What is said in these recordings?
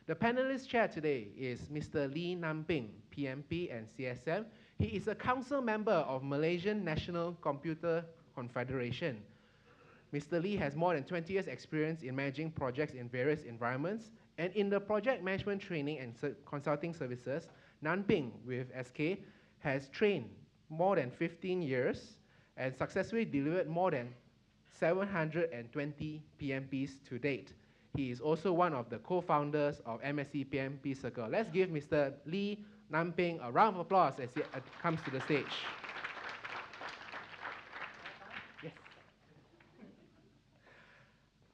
The panelist chair today is Mr. Lee Namping, PMP and CSM. He is a council member of Malaysian National Computer Confederation. Mr. Lee has more than 20 years experience in managing projects in various environments, and in the project management training and consulting services, Nanping with SK has trained more than 15 years and successfully delivered more than 720 PMPs to date. He is also one of the co-founders of MSc PMP Circle. Let's give Mr. Lee Namping a round of applause as he comes to the stage. Yes.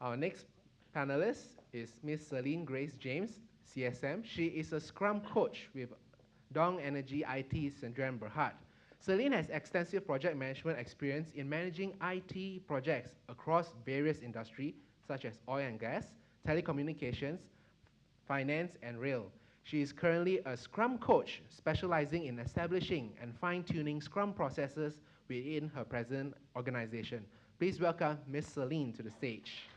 Our next panelist is Ms. Celine Grace James, CSM. She is a Scrum coach with Dong Energy IT Sdn Bhd. Celine has extensive project management experience in managing IT projects across various industries such as oil and gas, telecommunications, finance, and rail. She is currently a Scrum coach specializing in establishing and fine-tuning Scrum processes within her present organization. Please welcome Ms. Celine to the stage.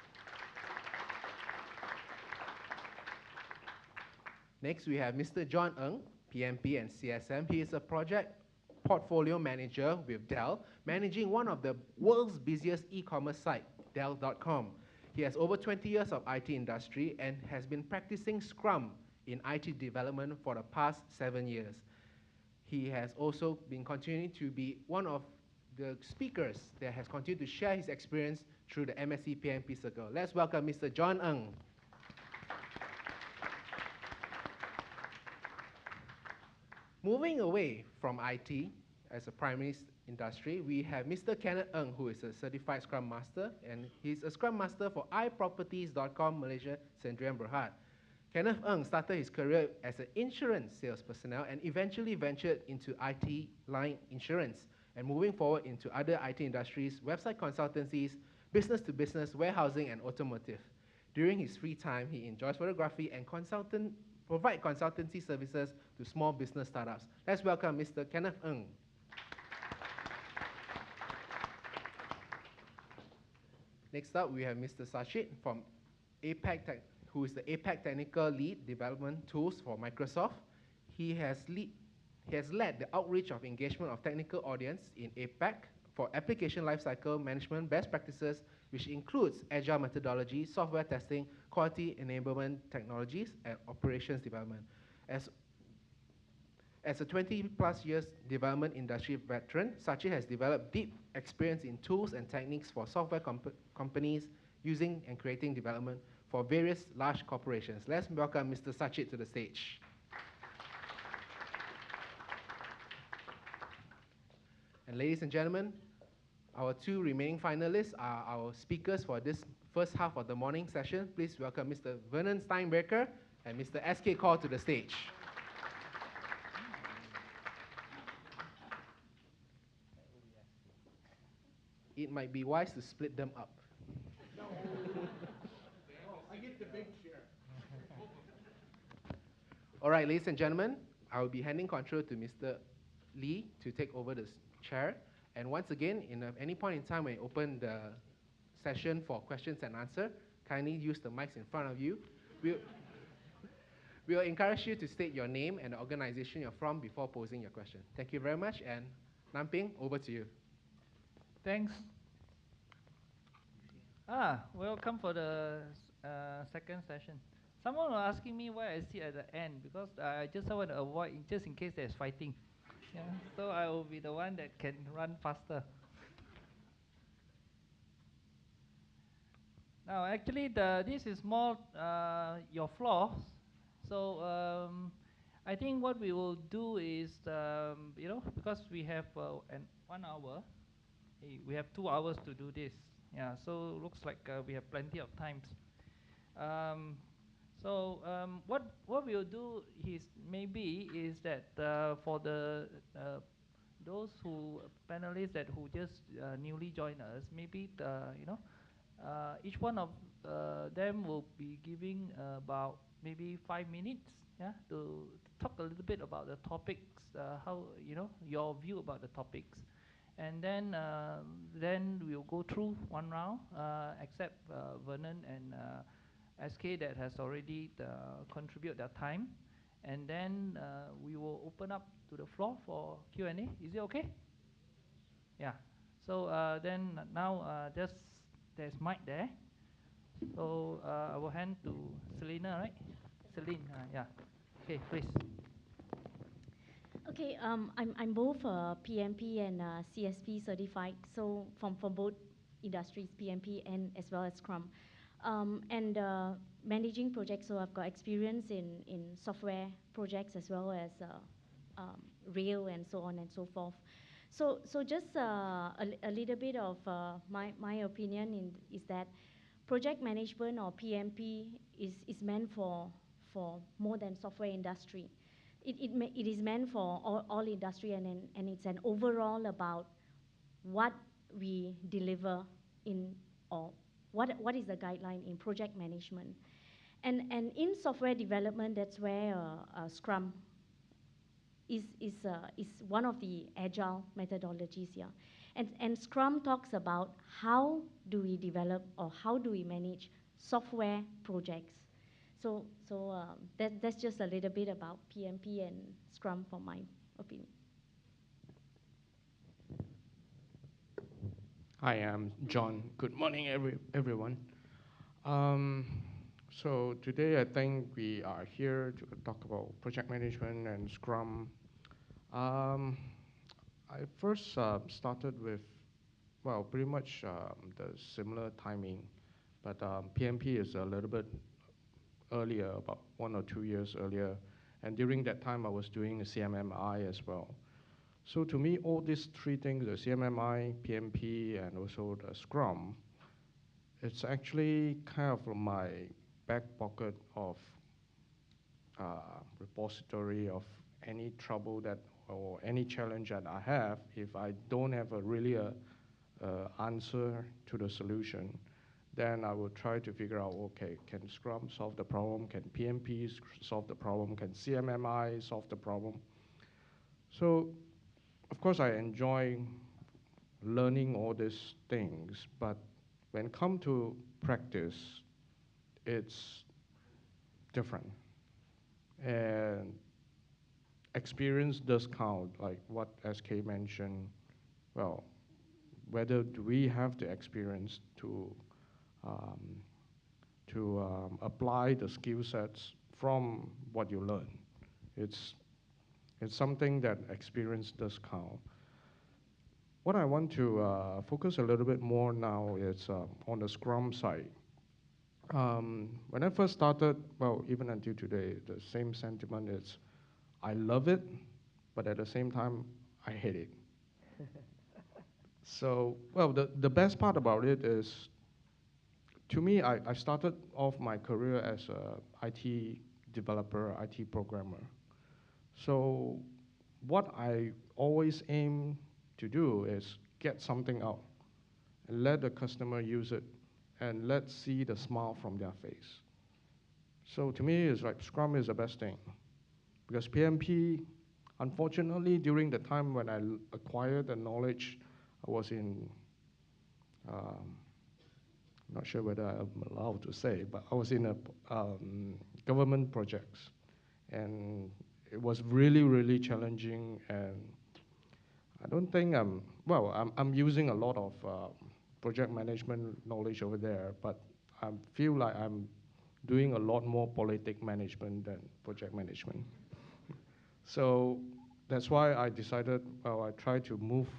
Next, we have Mr. John Ng, PMP and CSM. He is a project portfolio manager with Dell, managing one of the world's busiest e-commerce site, Dell.com. He has over 20 years of IT industry and has been practicing Scrum in IT development for the past 7 years. He has also been continuing to be one of the speakers that has continued to share his experience through the MSc PMP Circle. Let's welcome Mr. John Ng. Moving away from IT as a primary industry, we have Mr. Kenneth Ng, who is a certified Scrum Master, and he's a Scrum Master for iProperties.com Malaysia Sdn Bhd. Kenneth Ng started his career as an insurance sales personnel and eventually ventured into IT line insurance and moving forward into other IT industries, website consultancies, business-to-business, warehousing, and automotive. During his free time, he enjoys photography and provide consultancy services to small business startups. Let's welcome Mr. Kenneth Ng. Next up, we have Mr. Sachit from who is the APAC Technical Lead Development Tools for Microsoft. He has led the outreach of engagement of technical audience in APAC for application lifecycle management best practices, which includes agile methodology, software testing, quality enablement technologies, and operations development. As a 20+ years development industry veteran, Sachin has developed deep experience in tools and techniques for software companies using and creating development for various large corporations. Let's welcome Mr. Sachit to the stage. And ladies and gentlemen, our two remaining finalists are our speakers for this first half of the morning session. Please welcome Mr. Vernon Steinbrecher and Mr. SK Kaur to the stage. It might be wise to split them up. No, I get the big chair. All right, ladies and gentlemen, I will be handing control to Mr. Lee to take over the chair. And once again, in any point in time when you open the session for questions and answers, kindly use the mics in front of you. We'll encourage you to state your name and the organization you're from before posing your question. Thank you very much, and Namping, over to you. Thanks. Welcome for the second session. Someone was asking me why I sit at the end, because I just want to avoid, just in case there's fighting. Yeah, so I will be the one that can run faster. Now, actually, this is more your floor. So I think what we will do is, because we have 1 hour, we have 2 hours to do this. Yeah, so looks like we have plenty of time. What we'll do is that for those panelists who just newly joined us, maybe each one of them will be giving about maybe 5 minutes, yeah, to talk a little bit about the topics, how your view about the topics, and then we'll go through one round, except Vernon and SK that has already contribute their time, and then we will open up to the floor for Q&A. Is it okay? Yeah. So then now just there's Mike there. So I will hand to Selena, right? Celine, yeah. Okay, please. Okay, I'm both PMP and CSP certified, so from both industries, PMP and as well as Scrum. And managing projects, so I've got experience in software projects as well as rail and so on and so forth. So just a little bit of my opinion is that project management or PMP is meant for more than software industry. It is meant for all industry, and it's an overall about what we deliver in, or what is the guideline in project management. And in software development, that's where Scrum is one of the agile methodologies here. And Scrum talks about how do we develop or how do we manage software projects. So that's just a little bit about PMP and Scrum from my opinion. Hi, I'm John. Good morning, everyone. So today I think we are here to talk about project management and Scrum. I first started with, well, pretty much the similar timing, but PMP is a little bit earlier, about 1 or 2 years earlier. And during that time, I was doing a CMMI as well. So to me, all these three things, the CMMI, PMP, and also the Scrum, it's actually kind of my back pocket of repository of any trouble that or any challenge that I have. If I don't have a really answer to the solution, then I will try to figure out, okay, can Scrum solve the problem? Can PMP solve the problem? Can CMMI solve the problem? So, of course, I enjoy learning all these things, but when it comes to practice, it's different. And experience does count, like what SK mentioned. Well, whether do we have the experience to apply the skill sets from what you learn. It's something that experience does count. What I want to focus a little bit more now is on the Scrum side. When I first started, well, even until today, the same sentiment is, I love it, but at the same time, I hate it. So, well, the best part about it is, to me, I started off my career as a IT developer, IT programmer. So what I always aim to do is get something out and let the customer use it and let's see the smile from their face. So to me, it's like Scrum is the best thing. Because PMP, unfortunately, during the time when I acquired the knowledge, I was in, not sure whether I'm allowed to say, but I was in a government projects. And it was really, really challenging. And I don't think I'm using a lot of project management knowledge over there, but I feel like I'm doing a lot more politic management than project management. So that's why I decided, well, I tried to move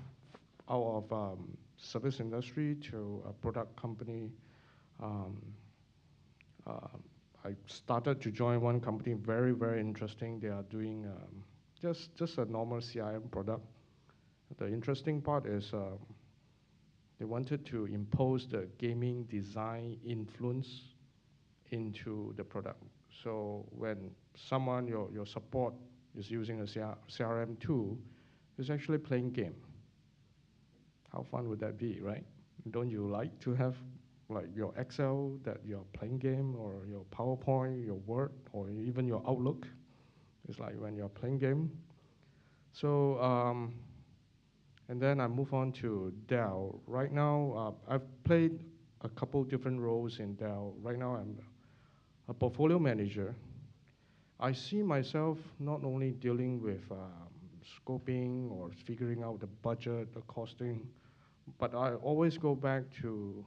out of service industry to a product company. I started to join one company, very, very interesting. They are doing just a normal CRM product. The interesting part is they wanted to impose the gaming design influence into the product. So when someone, your support, is using a CRM tool, is actually playing game. How fun would that be, right? Don't you like to have like your Excel that you're playing game, or your PowerPoint, your Word, or even your Outlook? It's like when you're playing game. So, and then I move on to Dell. Right now, I've played a couple different roles in Dell. Right now, a portfolio manager, I see myself not only dealing with scoping or figuring out the budget, the costing, but I always go back to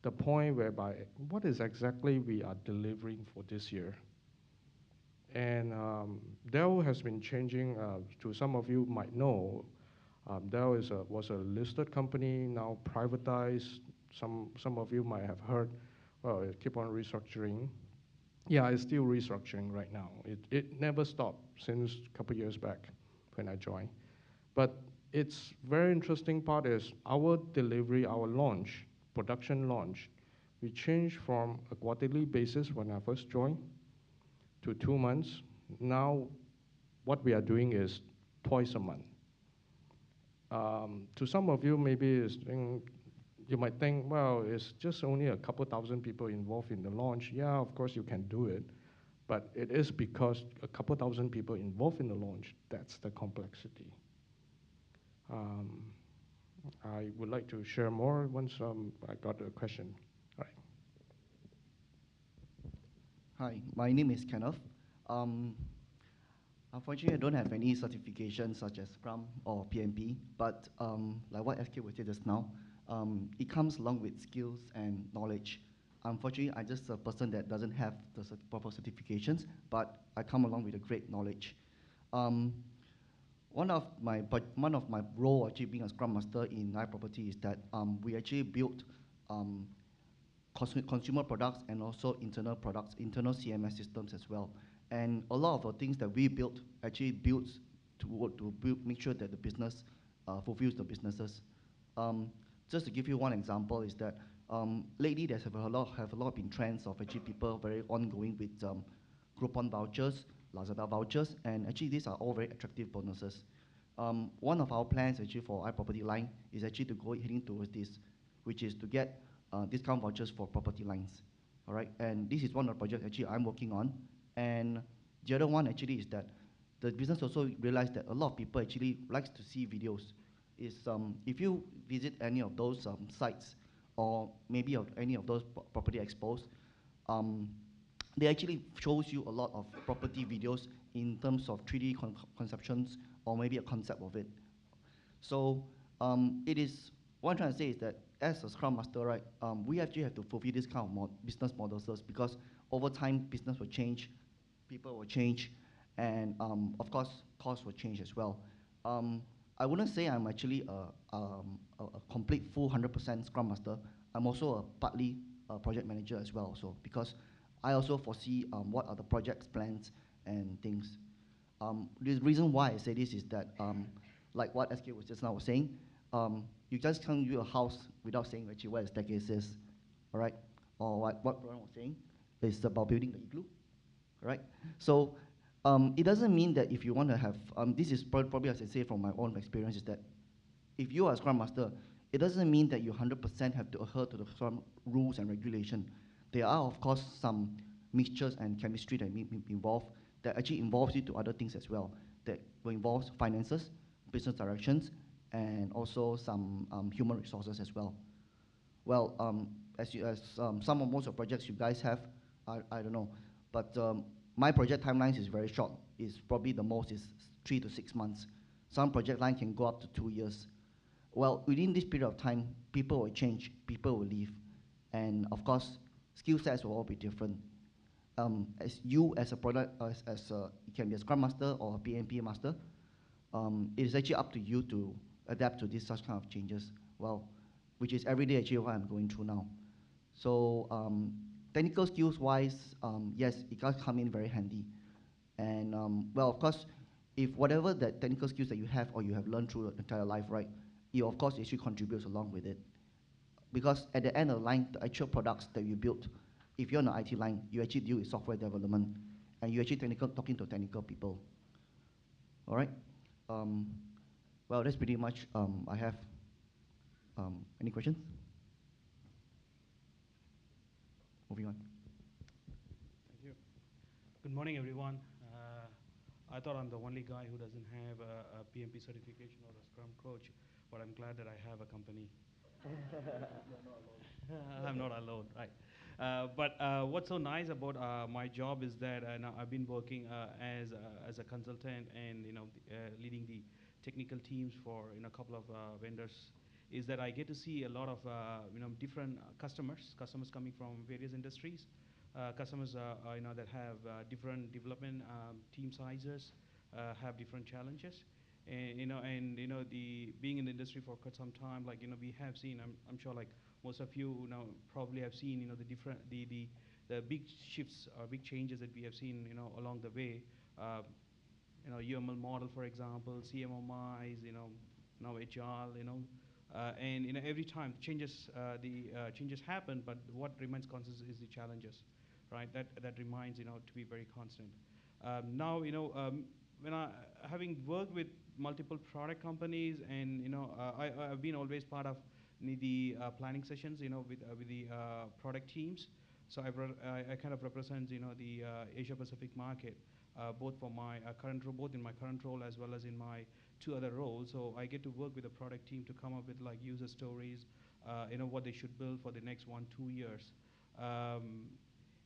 the point whereby what is exactly we are delivering for this year. And Dell has been changing, to some of you might know, Dell was a listed company, now privatized. Some of you might have heard, well, it keep on restructuring. Yeah, it's still restructuring right now. It never stopped since a couple years back when I joined. But it's very interesting part is our delivery, our launch, production launch, we changed from a quarterly basis when I first joined to 2 months. Now, what we are doing is twice a month. To some of you, maybe you might think, well, it's just only a couple thousand people involved in the launch. Yeah, of course you can do it, but it is because a couple thousand people involved in the launch, that's the complexity. I would like to share more once I got a question. All right. Hi, my name is Kenneth. Unfortunately, I don't have any certifications such as Scrum or PMP, but like what SK was said just now, it comes along with skills and knowledge. Unfortunately, I'm just a person that doesn't have the proper certifications, but I come along with a great knowledge. One of my role actually being a Scrum Master in iProperty is that we actually built consumer products and also internal products, internal CMS systems as well. And a lot of the things that we built actually builds to make sure that the business fulfills the businesses. Just to give you one example is that lately there's have a lot been trends of actually people very ongoing with Groupon vouchers, Lazada vouchers, and actually these are all very attractive bonuses. One of our plans actually for iProperty line is actually to go heading towards this, which is to get discount vouchers for property lines. All right, and this is one of the projects actually I'm working on. And the other one actually is that the business also realized that a lot of people actually likes to see videos. If you visit any of those sites or maybe of any of those property expos, they actually shows you a lot of property videos in terms of 3D conceptions or maybe a concept of it. So it is, what I'm trying to say is that as a Scrum Master, right, we actually have to fulfill this kind of business models because over time, business will change, people will change, and of course, costs will change as well. I wouldn't say I'm actually a complete full 100% Scrum Master. I'm also a partly project manager as well, so because I also foresee what are the project's plans and things. The reason why I say this is that, like what SK was just now saying, you just can't build a house without saying actually where the staircase is, all right? Or what Brian was saying, it's about building the igloo, right? So it doesn't mean that if you want to have, this is probably as I say from my own experience, is that if you are a Scrum Master, it doesn't mean that you 100% have to adhere to the Scrum rules and regulation. There are, of course, some mixtures and chemistry that may be involved that actually involves you to other things as well, that will involve finances, business directions, and also some human resources as well. Well, some of most of projects you guys have, I don't know, but my project timelines is very short. It's probably the most is 3 to 6 months. Some project line can go up to 2 years. Well, within this period of time, people will change, people will leave, and of course, skill sets will all be different. As a product, you can be a Scrum Master or a PMP Master, it is actually up to you to adapt to this such kind of changes. Well, which is every day actually what I'm going through now. So technical skills wise, yes, it does come in very handy. And well, of course, if whatever the technical skills that you have or you have learned through the entire life, right, it of course actually contributes along with it. Because at the end of the line, the actual products that you build, if you're on the IT line, you actually deal with software development, and you actually talking to technical people. All right. Well, that's pretty much I have. Any questions? Moving on. Thank you. Good morning, everyone. I thought I'm the only guy who doesn't have a PMP certification or a Scrum coach, but I'm glad that I have a company. I'm not alone, right? But what's so nice about my job is that now I've been working as a consultant and leading the technical teams for a couple of vendors. Is that I get to see a lot of different customers coming from various industries, customers that have different development team sizes, have different challenges, and the being in the industry for quite some time, like we have seen. I'm sure like most of you probably have seen the different the big shifts or big changes that we have seen along the way. UML model, for example, CMMIs, now Agile, and every time changes happen, but what remains constant is the challenges, right? That remains to be very constant. Now when having worked with multiple product companies, and I've been always part of the planning sessions with the product teams. So I kind of represent the Asia Pacific market, both for my both in my current role as well as in my two other roles. So I get to work with the product team to come up with like user stories, what they should build for the next 1-2 years.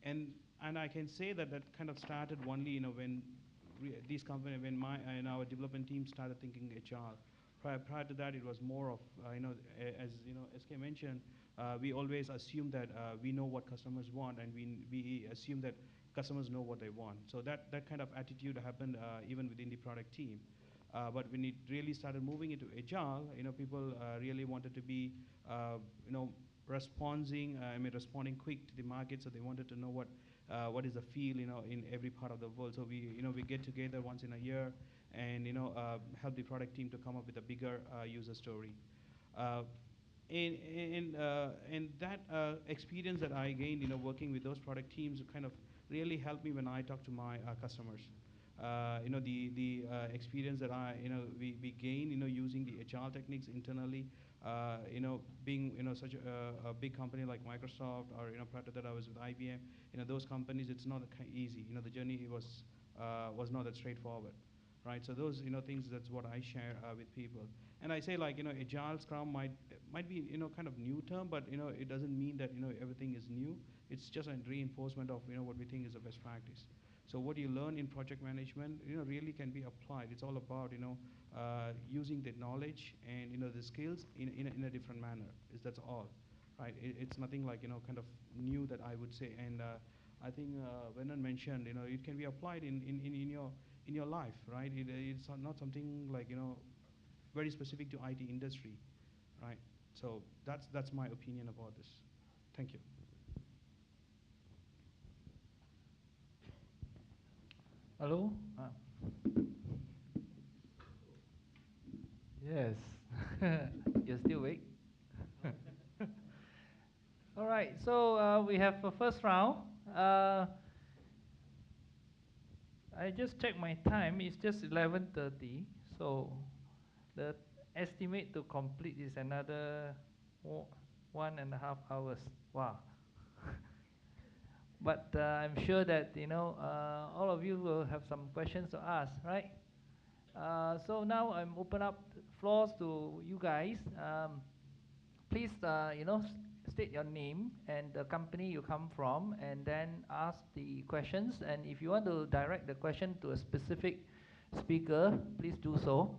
And I can say that kind of started only when when our development team started thinking Agile. Prior to that, it was more of as SK mentioned, we always assume that we know what customers want, and we assume that customers know what they want. So that kind of attitude happened even within the product team. But when it really started moving into Agile, people really wanted to be responding quick to the market. So they wanted to know what is the feel in every part of the world. So we get together once in a year and help the product team to come up with a bigger user story. And that experience that I gained working with those product teams kind of really helped me when I talk to my customers. The experience that we gain using the Agile techniques internally, being such a big company like Microsoft, or prior to that I was with IBM. Those companies, it's not easy. The journey was not that straightforward, right? So those things, that's what I share with people. And I say like Agile Scrum might be kind of new term, but it doesn't mean that everything is new. It's just a reinforcement of what we think is the best practice. So what you learn in project management, really can be applied. It's all about using the knowledge and the skills in a different manner. That's all, right? It's nothing like kind of new that I would say. And I think Vernon mentioned it can be applied in your life, right? It's not something like very specific to IT industry, right? So that's my opinion about this. Thank you. Hello? Yes. You're still awake? All right, so we have a first round. I just checked my time. It's just 11:30. So the estimate to complete is another 1.5 hours. Wow. But I'm sure that all of you will have some questions to ask, right? So now I'm open up floors to you guys. Please, state your name and the company you come from, and then ask the questions. And if you want to direct the question to a specific speaker, please do so.